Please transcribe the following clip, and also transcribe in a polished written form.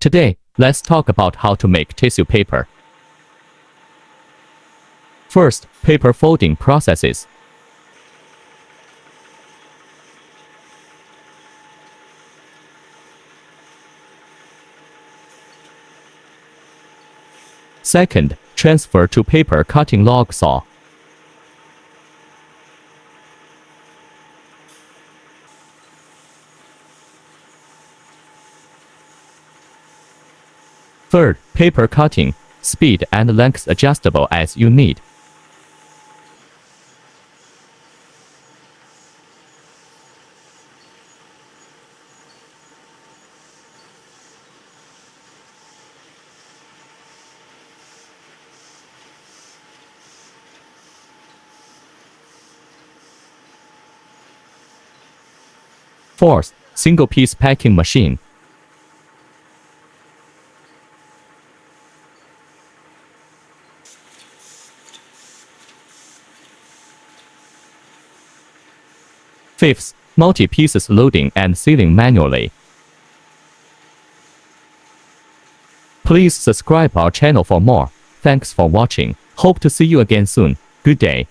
Today, let's talk about how to make tissue paper. First, paper folding processes. Second, transfer to paper cutting log saw. Third, paper cutting, speed and length adjustable as you need. Fourth, single-piece packing machine. Fifth, multi-pieces loading and sealing manually. Please subscribe our channel for more. Thanks for watching. Hope to see you again soon. Good day.